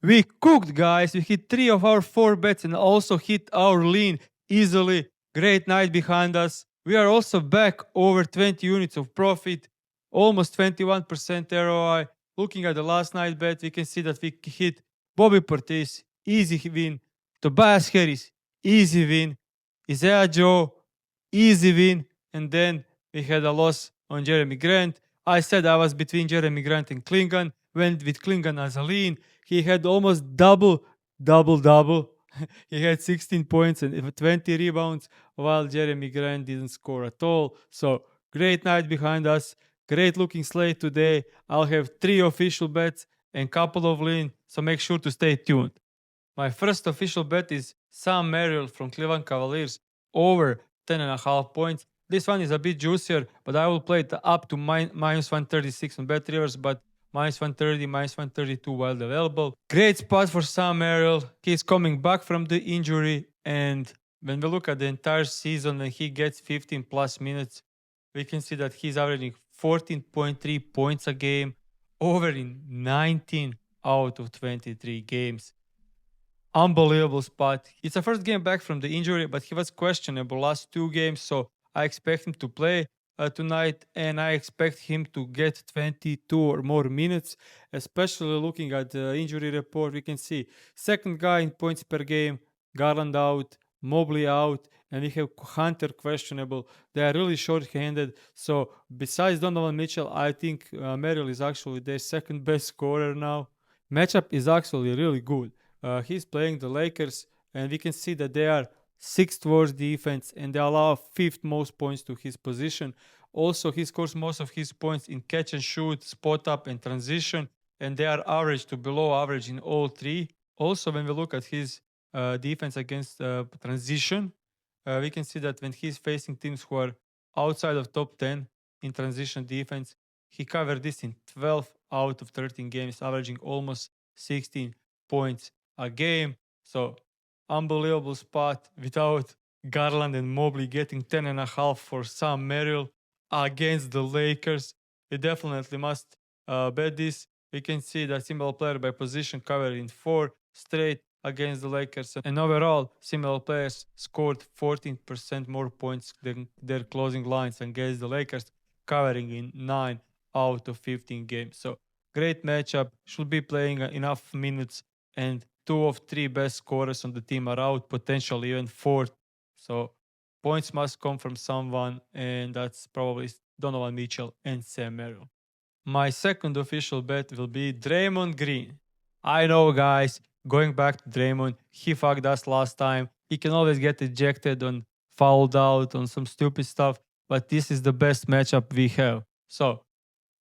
We cooked, guys. We hit 3 of our 4 bets and also hit our lean easily. Great night behind us. We are also back over 20 units of profit, almost 21% ROI. Looking at the last night bet, we can see that we hit Bobby Portis, easy win. Tobias Harris, easy win. Isaiah Joe, easy win. And then we had a loss on Jeremy Grant. I said I was between Jeremy Grant and Klingon. Went with Klingon as a lean. He had almost double. He had 16 points and 20 rebounds, while Jeremy Grant didn't score at all. So great night behind us. Great looking slate today. I'll have 3 official bets and couple of lean, so make sure to stay tuned. My first official bet is Sam Merrill from Cleveland Cavaliers over 10.5 points. This one is a bit juicier, but I will play it up to minus 136 on Bet Rivers, but minus 130, minus 132 while available. Great spot for Sam Merrill. He's coming back from the injury, and when we look at the entire season, when he gets 15 plus minutes, we can see that he's averaging 14.3 points a game, over in 19 out of 23 games. Unbelievable spot. It's a first game back from the injury, but he was questionable last 2 games, so I expect him to play tonight, and I expect him to get 22 or more minutes, especially looking at the injury report. We can see second guy in points per game, Garland out, Mobley out, and we have Hunter questionable. They are really short-handed. So besides Donovan Mitchell, I think Merrill is actually their second best scorer now. Matchup is actually really good. He's playing the Lakers, and we can see that they are 6th worst defense, and they allow 5th most points to his position. Also, he scores most of his points in catch and shoot, spot up, and transition, and they are average to below average in all 3. Also, when we look at his defense against transition, we can see that when he's facing teams who are outside of top 10 in transition defense, he covered this in 12 out of 13 games, averaging almost 16 points a game. So unbelievable spot without Garland and Mobley getting 10.5 for Sam Merrill against the Lakers. We definitely must bet this. We can see that single player by position covered in 4 straight against the Lakers. And overall, single players scored 14% more points than their closing lines against the Lakers, covering in 9 out of 15 games. So great matchup. Should be playing enough minutes, and 2 of 3 best scorers on the team are out, potentially even 4th. So points must come from someone, and that's probably Donovan Mitchell and Sam Merrill. My second official bet will be Draymond Green. I know, guys, going back to Draymond, he fucked us last time. He can always get ejected and fouled out on some stupid stuff, but this is the best matchup we have. So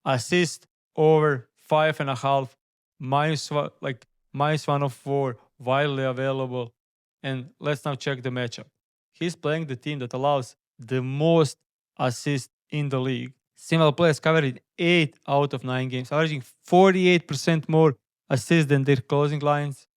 assist over 5.5, minus 1 of 4, widely available. And let's now check the matchup. He's playing the team that allows the most assists in the league. Similar players covered in 8 out of 9 games, averaging 48% more assists than their closing lines.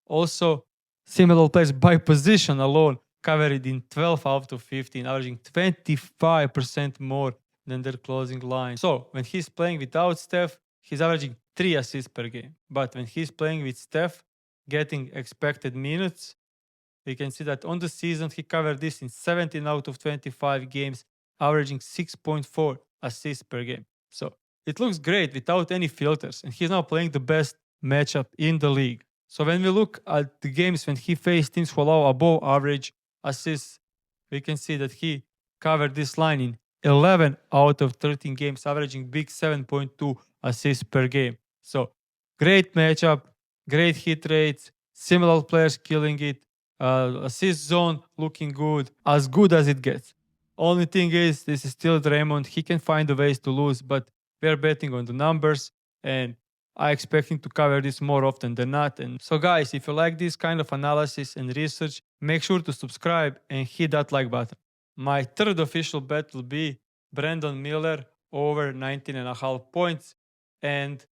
Also, similar players by position alone covered in 12 out of 15, averaging 25% more than their closing line. So when he's playing without Steph, he's averaging 3 assists per game. But when he's playing with Steph, getting expected minutes, we can see that on the season he covered this in 17 out of 25 games, averaging 6.4 assists per game. So it looks great without any filters, and he's now playing the best matchup in the league. So when we look at the games when he faced teams who allow above average assists, we can see that he covered this line in 11 out of 13 games, averaging big 7.2 assists per game. So great matchup, great hit rates, similar players killing it, assist zone looking good as it gets. Only thing is, this is still Draymond. He can find the ways to lose, but we're betting on the numbers, and I expect him to cover this more often than not. And so, guys, if you like this kind of analysis and research, make sure to subscribe and hit that like button. My third official bet will be Brandon Miller over 19.5 points, and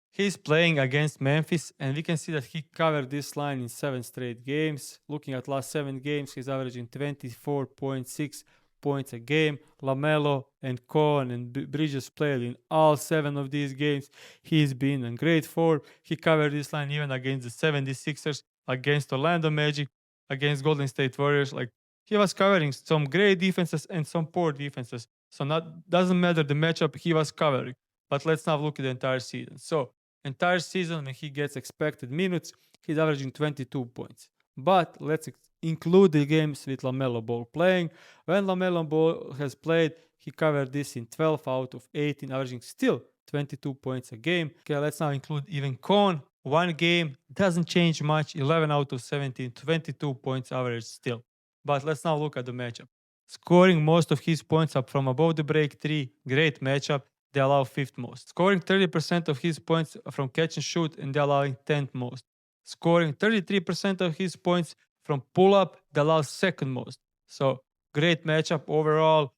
he's playing against Memphis, and we can see that he covered this line in 7 straight games. Looking at last 7 games, he's averaging 24.6 points a game. LaMelo and Cohen and Bridges played in all 7 of these games. He's been in great form. He covered this line even against the 76ers, against Orlando Magic, against Golden State Warriors. Like, he was covering some great defenses and some poor defenses. So not doesn't matter the matchup he was covering. But let's now look at the entire season. So entire season when he gets expected minutes, he's averaging 22 points. But let's include the games with LaMelo Ball playing. When LaMelo Ball has played, he covered this in 12 out of 18, averaging still 22 points a game. Okay, let's now include even Cohn. One game doesn't change much, 11 out of 17, 22 points average still. But let's now look at the matchup. Scoring most of his points up from above the break three, great matchup. They allow 5th most. Scoring 30% of his points from catch and shoot, and they're allowing 10th most. Scoring 33% of his points from pull up, they allow 2nd most. So great matchup overall.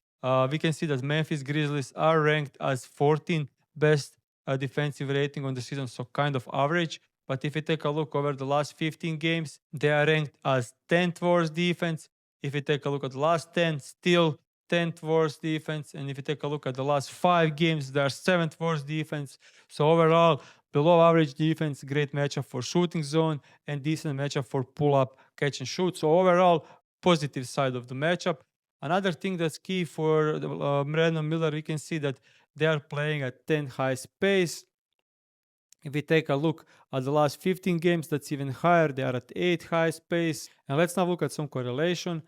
We can see that Memphis Grizzlies are ranked as 14th best defensive rating on the season, so kind of average. But if you take a look over the last 15 games, they are ranked as 10th worst defense. If you take a look at the last 10, still 10th worst defense. And if you take a look at the last 5 games, they are 7th worst defense. So overall, below average defense, great matchup for shooting zone, and decent matchup for pull up, catch and shoot. So overall, positive side of the matchup. Another thing that's key for Brandon Miller, we can see that they are playing at 10 high pace. If we take a look at the last 15 games, that's even higher. They are at 8 high pace. And let's now look at some correlation.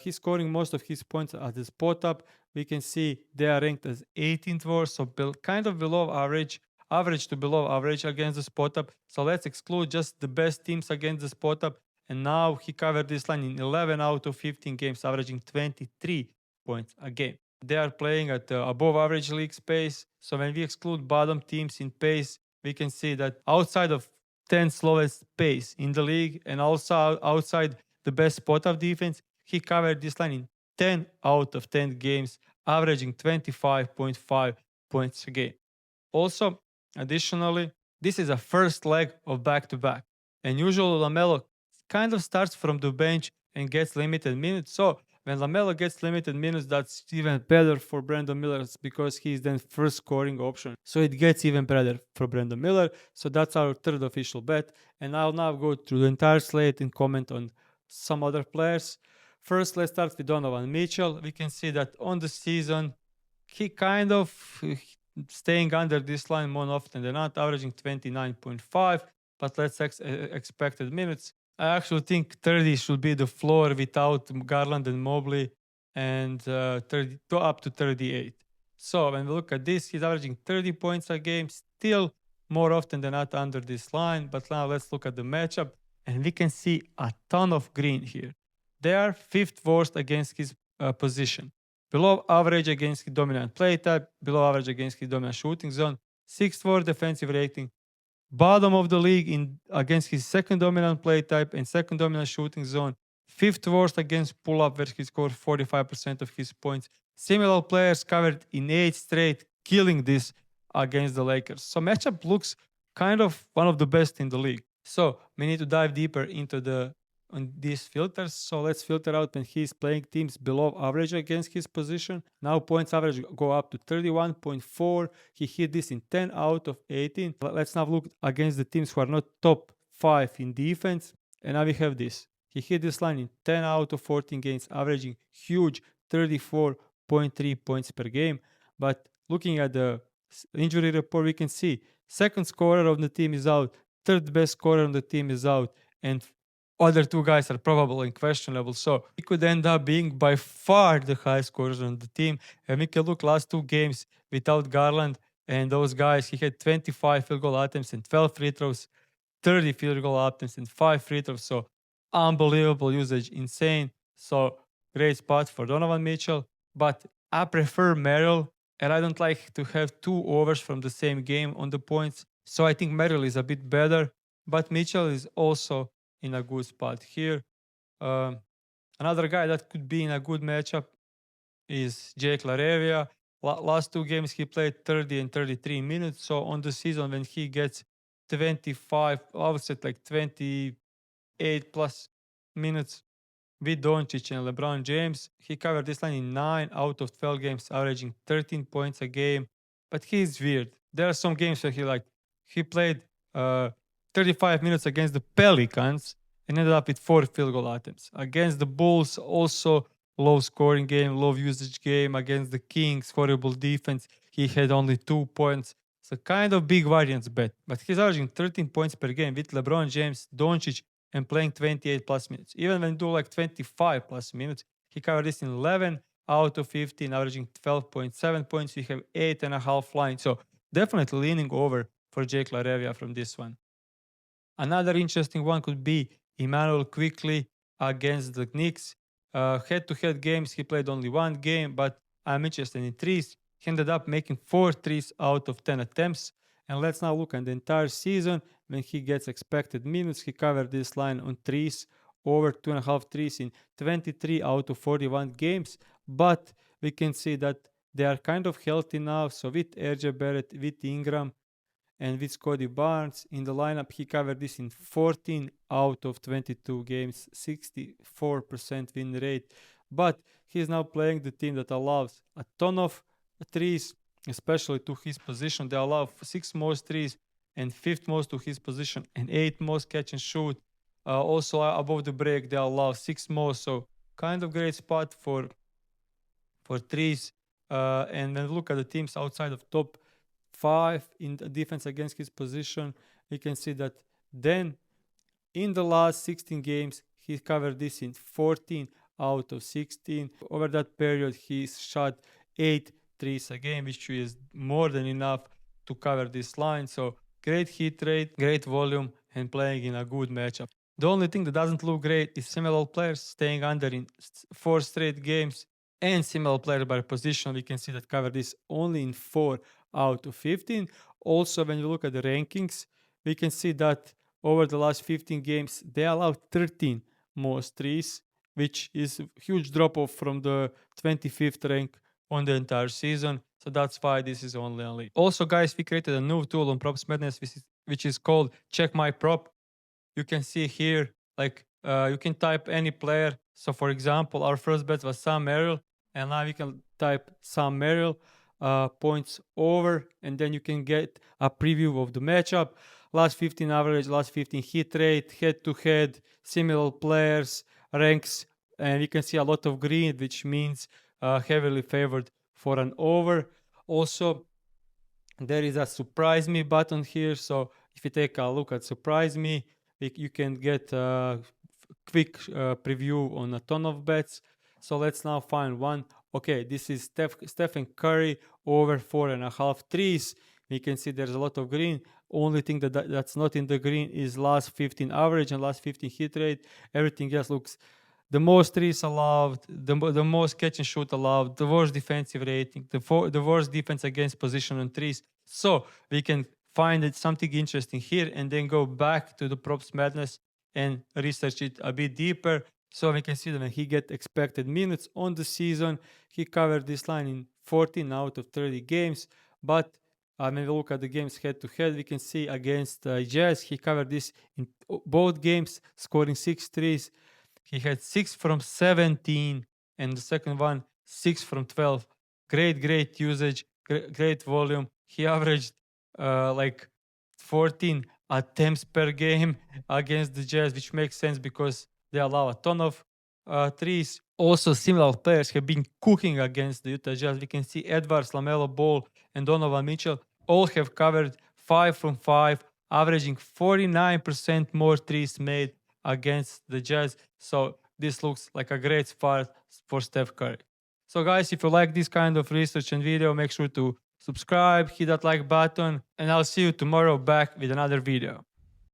He's scoring most of his points at the spot up. We can see they are ranked as 18th worst, so kind of below average to below average against the spot up. So let's exclude just the best teams against the spot up. And now he covered this line in 11 out of 15 games, averaging 23 points a game. They are playing at above average league pace. So when we exclude bottom teams in pace, we can see that outside of 10 slowest pace in the league and also outside the best spot up defense, he covered this line in 10 out of 10 games, averaging 25.5 points a game. Also, additionally, this is a first leg of back-to-back. And usually LaMelo kind of starts from the bench and gets limited minutes. So when LaMelo gets limited minutes, that's even better for Brandon Miller because he's then first scoring option. So it gets even better for Brandon Miller. So that's our third official bet. And I'll now go through the entire slate and comment on some other players. First, let's start with Donovan Mitchell. We can see that on the season, he kind of staying under this line more often than not, averaging 29.5, but let's expected minutes. I actually think 30 should be the floor without Garland and Mobley, and 30 up to 38. So when we look at this, he's averaging 30 points a game, still more often than not under this line. But now let's look at the matchup, and we can see a ton of Green here. They are 5th worst against his position. Below average against his dominant play type, below average against his dominant shooting zone, 6th worst defensive rating, bottom of the league against his second dominant play type and second dominant shooting zone, 5th worst against pull-up where he scored 45% of his points. Similar players covered in 8 straight, killing this against the Lakers. So matchup looks kind of one of the best in the league. So we need to dive deeper into on these filters. So let's filter out when he's playing teams below average against his position. Now points average go up to 31.4. He hit this in 10 out of 18. Let's now look against the teams who are not top 5 in defense. And now we have this. He hit this line in 10 out of 14 games, averaging huge 34.3 points per game. But looking at the injury report, we can see second scorer of the team is out, third best scorer on the team is out, and other 2 guys are probable and questionable. So he could end up being by far the highest scorers on the team. And we can look last 2 games without Garland and those guys. He had 25 field goal attempts and 12 free throws, 30 field goal attempts and 5 free throws. So unbelievable usage, insane. So great spot for Donovan Mitchell. But I prefer Merrill, and I don't like to have 2 overs from the same game on the points. So I think Merrill is a bit better, but Mitchell is also in a good spot here. Another guy that could be in a good matchup is Jake LaRavia. Last 2 games he played 30 and 33 minutes. So on the season when he gets 25, I would say like 28 plus minutes, with Doncic and LeBron James. He covered this line in 9 out of 12 games, averaging 13 points a game. But he's weird. There are some games where he played 35 minutes against the Pelicans and ended up with 4 field goal attempts. Against the Bulls, also low scoring game, low usage game. Against the Kings, horrible defense. He had only 2 points. So kind of big variance bet. But he's averaging 13 points per game with LeBron James, Doncic, and playing 28 plus minutes. Even when do like 25 plus minutes, he covered this in 11 out of 15, averaging 12.7 points. We have 8.5 lines. So definitely leaning over for Jake LaRavia from this one. Another interesting one could be Emmanuel Quickley against the Knicks. Head-to-head games, he played only 1 game, but I'm interested in threes. He ended up making 4 threes out of 10 attempts. And let's now look at the entire season. When he gets expected minutes, he covered this line on threes, over 2.5 threes in 23 out of 41 games. But we can see that they are kind of healthy now. So with RJ Barrett, with Ingram, and with Scotty Barnes in the lineup, he covered this in 14 out of 22 games, 64% win rate. But he's now playing the team that allows a ton of threes, especially to his position. They allow 6 most threes and 5th most to his position and 8th most catch and shoot. Also above the break, they allow 6 most. So kind of great spot for threes. And then look at the teams outside of top 5 in the defense against his position. We can see that then in the last 16 games, he covered this in 14 out of 16. Over that period, he shot 8 threes a game, which is more than enough to cover this line. So great hit rate, great volume, and playing in a good matchup. The only thing that doesn't look great is similar players staying under in 4 straight games, and similar player by position. We can see that cover this only in 4 out of 15. Also, when you look at the rankings, we can see that over the last 15 games, they allowed 13 most threes, which is a huge drop off from the 25th rank on the entire season. So that's why this is only a lead. Also, guys, we created a new tool on PropsMadness, which is called Check My Prop. You can see here, like you can type any player. So for example, our first bet was Sam Merrill, and now we can type Sam Merrill points over, and then you can get a preview of the matchup. Last 15 average, last 15 hit rate, head-to-head, similar players, ranks, and you can see a lot of green, which means heavily favored for an over. Also, there is a surprise me button here. So if you take a look at surprise me, you can get a quick preview on a ton of bets. So let's now find one. Okay, this is Stephen Curry over 4.5 threes. We can see there's a lot of green. Only thing that's not in the green is last 15 average and last 15 hit rate. Everything else looks the most threes allowed, the most catch and shoot allowed, the worst defensive rating, the worst defense against position on threes. So we can find something interesting here and then go back to the PropsMadness and research it a bit deeper. So we can see that when he get expected minutes on the season, he covered this line in 14 out of 30 games. But when we look at the games head-to-head, we can see against Jazz, he covered this in both games, scoring 6 threes. He had 6 from 17, and the second one, 6 from 12. Great usage, great volume. He averaged like 14 attempts per game against the Jazz, which makes sense because they allow a ton of threes. Also, similar players have been cooking against the Utah Jazz. We can see Edwards, LaMelo Ball, and Donovan Mitchell all have covered 5 from 5, averaging 49% more threes made against the Jazz. So this looks like a great spot for Steph Curry. So guys, if you like this kind of research and video, make sure to subscribe, hit that like button, and I'll see you tomorrow back with another video.